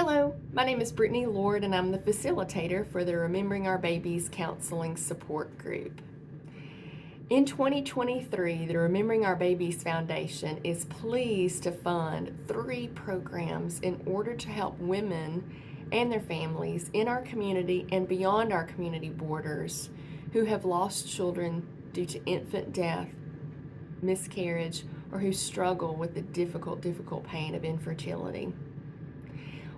Hello, my name is Brittany Lord and I'm the facilitator for the Remembering Our Babies Counseling Support Group. In 2023, the Remembering Our Babies Foundation is pleased to fund 3 programs in order to help women and their families in our community and beyond our community borders who have lost children due to infant death, miscarriage, or who struggle with the difficult pain of infertility.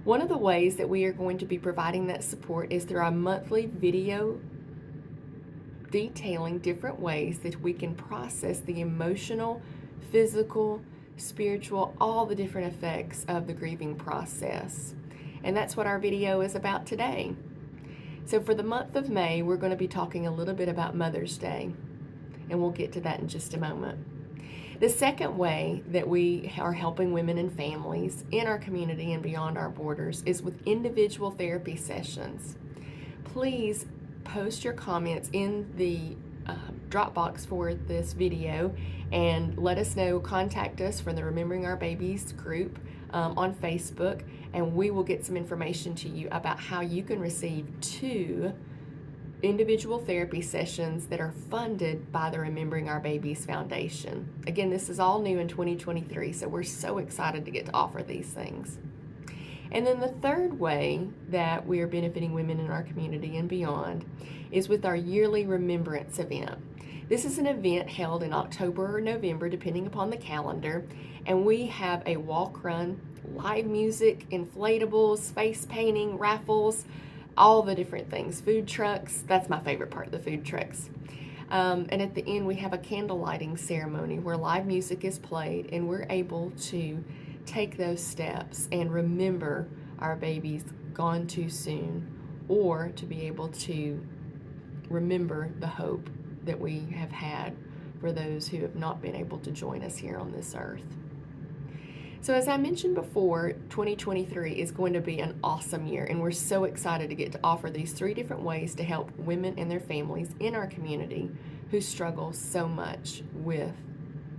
One of the ways that we are going to be providing that support is through our monthly video detailing different ways that we can process the emotional, physical, spiritual, all the different effects of the grieving process. And that's what our video is about today. So for the month of May, we're going to be talking a little bit about Mother's Day, and we'll get to that in just a moment. The second way that we are helping women and families in our community and beyond our borders is with individual therapy sessions. Please post your comments in the Dropbox for this video and let us know. Contact us from the Remembering Our Babies group on Facebook, and we will get some information to you about how you can receive 2 individual therapy sessions that are funded by the Remembering Our Babies Foundation. Again, this is all new in 2023, so we're so excited to get to offer these things. And then the third way that we are benefiting women in our community and beyond is with our yearly remembrance event. This is an event held in October or November, depending upon the calendar, and we have a walk run, live music, inflatables, face painting, raffles, all the different things, food trucks. That's my favorite part, the food trucks. And at the end, we have a candle lighting ceremony where live music is played, and we're able to take those steps and remember our babies gone too soon, or to be able to remember the hope that we have had for those who have not been able to join us here on this earth. So as I mentioned before, 2023 is going to be an awesome year, and we're so excited to get to offer these 3 different ways to help women and their families in our community who struggle so much with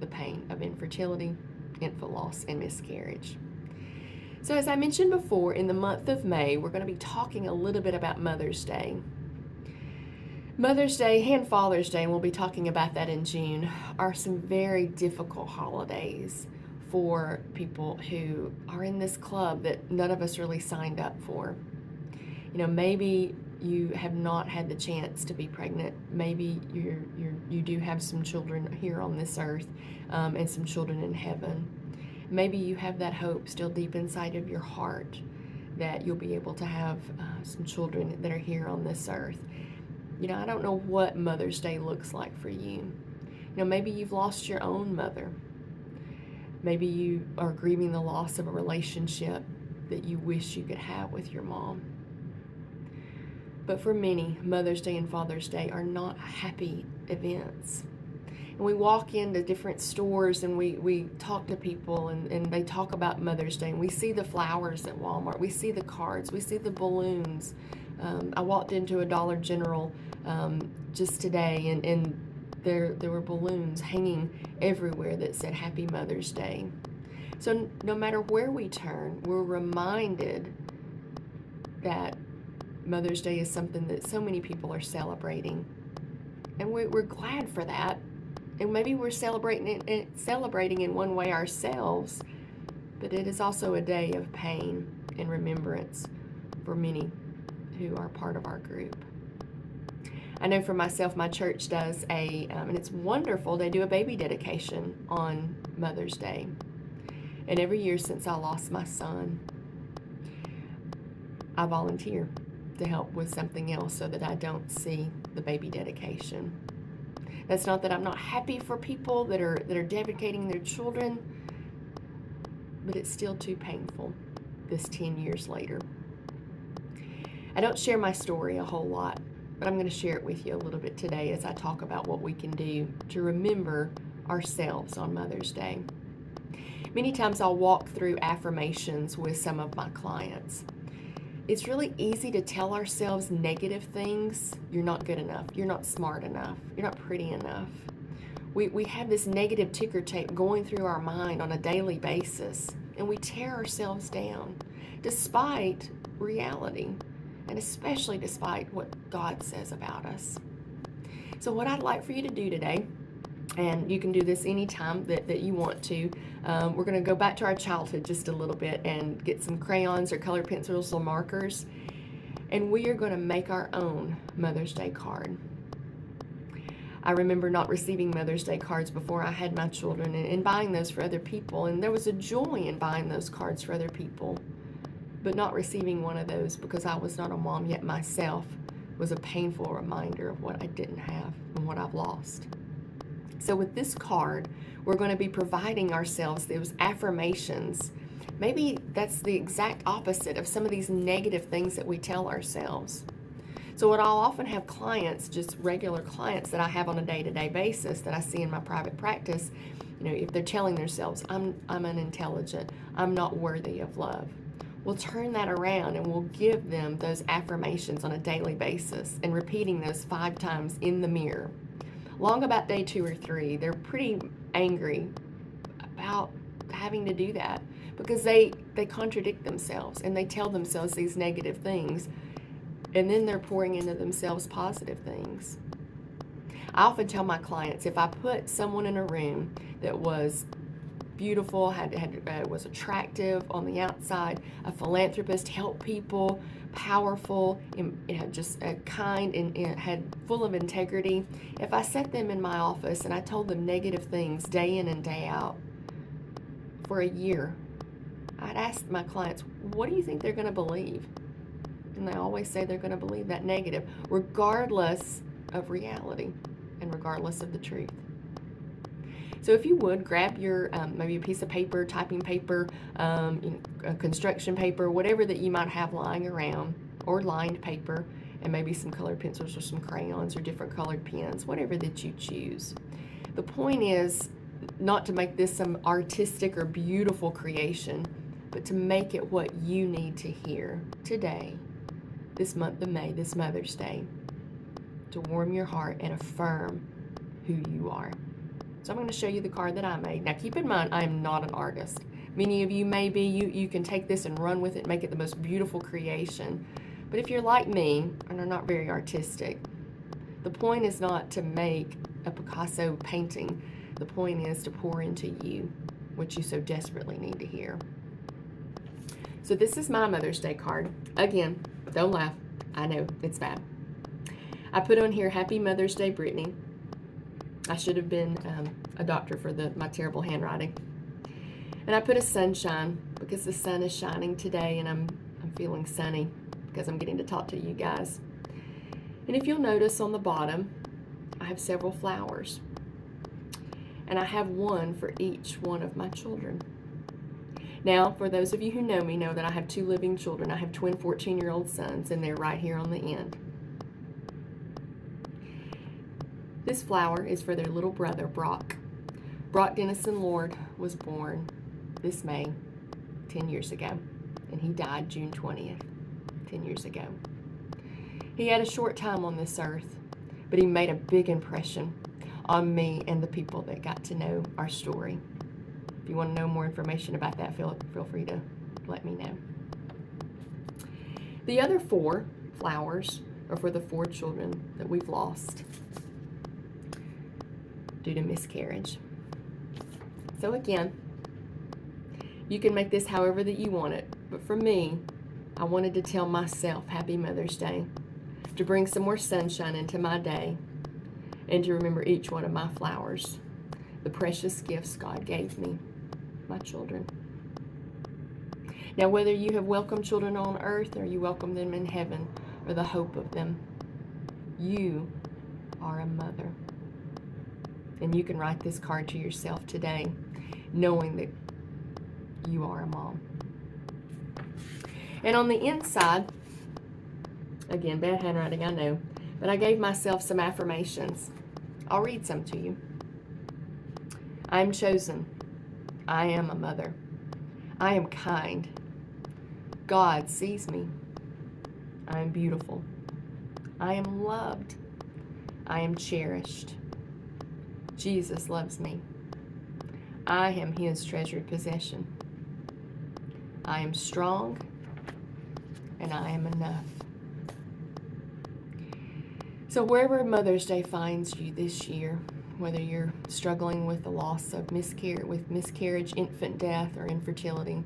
the pain of infertility, infant loss, and miscarriage. So as I mentioned before, in the month of May, we're going to be talking a little bit about Mother's Day. Mother's Day and Father's Day, and we'll be talking about that in June, are some very difficult holidays for people who are in this club that none of us really signed up for. You know, maybe you have not had the chance to be pregnant. Maybe you do have some children here on this earth and some children in heaven. Maybe you have that hope still deep inside of your heart that you'll be able to have some children that are here on this earth. You know, I don't know what Mother's Day looks like for you. You know, maybe you've lost your own mother. Maybe you are grieving the loss of a relationship that you wish you could have with your mom. But for many, Mother's Day and Father's Day are not happy events. And we walk into different stores and we talk to people and they talk about Mother's Day, and we see the flowers at Walmart, we see the cards, we see the balloons. I walked into a Dollar General just today, and there were balloons hanging everywhere that said Happy Mother's Day. So no matter where we turn, we're reminded that Mother's Day is something that so many people are celebrating. And we're glad for that. And maybe we're celebrating in one way ourselves, but it is also a day of pain and remembrance for many who are part of our group. I know for myself, my church does and it's wonderful, they do a baby dedication on Mother's Day. And every year since I lost my son, I volunteer to help with something else so that I don't see the baby dedication. That's not that I'm not happy for people that are dedicating their children, but it's still too painful this 10 years later. I don't share my story a whole lot, but I'm going to share it with you a little bit today as I talk about what we can do to remember ourselves on Mother's Day. Many times I'll walk through affirmations with some of my clients. It's really easy to tell ourselves negative things. You're not good enough. You're not smart enough. You're not pretty enough. We have this negative ticker tape going through our mind on a daily basis, and we tear ourselves down. despite reality, and especially despite what God says about us. So what I'd like for you to do today, and you can do this anytime that you want to, we're going to go back to our childhood just a little bit and get some crayons or colored pencils or markers, and we are going to make our own Mother's Day card. I remember not receiving Mother's Day cards before I had my children, and buying those for other people, and there was a joy in buying those cards for other people, but not receiving one of those because I was not a mom yet myself was a painful reminder of what I didn't have and what I've lost. So with this card, we're going to be providing ourselves those affirmations. Maybe that's the exact opposite of some of these negative things that we tell ourselves. So what I'll often have clients, just regular clients that I have on a day-to-day basis that I see in my private practice, if they're telling themselves, I'm unintelligent, I'm not worthy of love, we'll turn that around and we'll give them those affirmations on a daily basis and repeating those 5 times in the mirror. Long about day 2 or 3, they're pretty angry about having to do that because they contradict themselves and they tell themselves these negative things, and then they're pouring into themselves positive things. I often tell my clients, if I put someone in a room that was beautiful, was attractive on the outside, a philanthropist, helped people, powerful, just kind and had full of integrity, if I set them in my office and I told them negative things day in and day out for a year, I'd ask my clients, what do you think they're going to believe? And they always say they're going to believe that negative, regardless of reality and regardless of the truth. So if you would, grab your maybe a piece of paper, typing paper, construction paper, whatever that you might have lying around, or lined paper, and maybe some colored pencils or some crayons or different colored pens, whatever that you choose. The point is not to make this some artistic or beautiful creation, but to make it what you need to hear today, this month of May, this Mother's Day, to warm your heart and affirm who you are. So I'm going to show you the card that I made. Now keep in mind, I am not an artist. Many of you may be. You can take this and run with it, make it the most beautiful creation. But if you're like me and are not very artistic, the point is not to make a Picasso painting. The point is to pour into you what you so desperately need to hear. So this is my Mother's Day card. Again, don't laugh. I know, it's bad. I put on here, Happy Mother's Day, Brittany. I should have been a doctor for my terrible handwriting. And I put a sunshine because the sun is shining today and I'm feeling sunny because I'm getting to talk to you guys. And if you'll notice on the bottom, I have several flowers. And I have one for each one of my children. Now, for those of you who know me, know that I have 2 living children. I have twin 14-year-old sons, and they're right here on the end. This flower is for their little brother, Brock. Brock Dennison Lord was born this May 10 years ago, and he died June 20th, 10 years ago. He had a short time on this earth, but he made a big impression on me and the people that got to know our story. If you want to know more information about that, feel free to let me know. The other 4 flowers are for the 4 children that we've lost due to miscarriage. So again, you can make this however that you want it, but for me, I wanted to tell myself Happy Mother's Day, to bring some more sunshine into my day, and to remember each one of my flowers, the precious gifts God gave me, my children. Now, whether you have welcomed children on earth or you welcome them in heaven, or the hope of them, you are a mother. And you can write this card to yourself today, knowing that you are a mom. And on the inside, again, bad handwriting, I know, but I gave myself some affirmations. I'll read some to you. I am chosen. I am a mother. I am kind. God sees me. I am beautiful. I am loved. I am cherished. Jesus loves me. I am his treasured possession. I am strong. and I am enough. So wherever Mother's Day finds you this year, whether you're struggling with the loss of miscarriage, infant death, or infertility,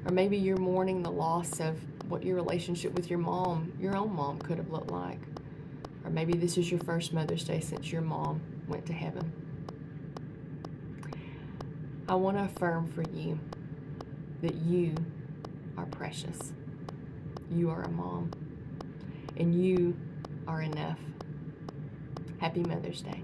or maybe you're mourning the loss of what your relationship with your own mom could have looked like, or maybe this is your first Mother's Day since your mom went to heaven. I want to affirm for you that you are precious. You are a mom, and you are enough. Happy Mother's Day.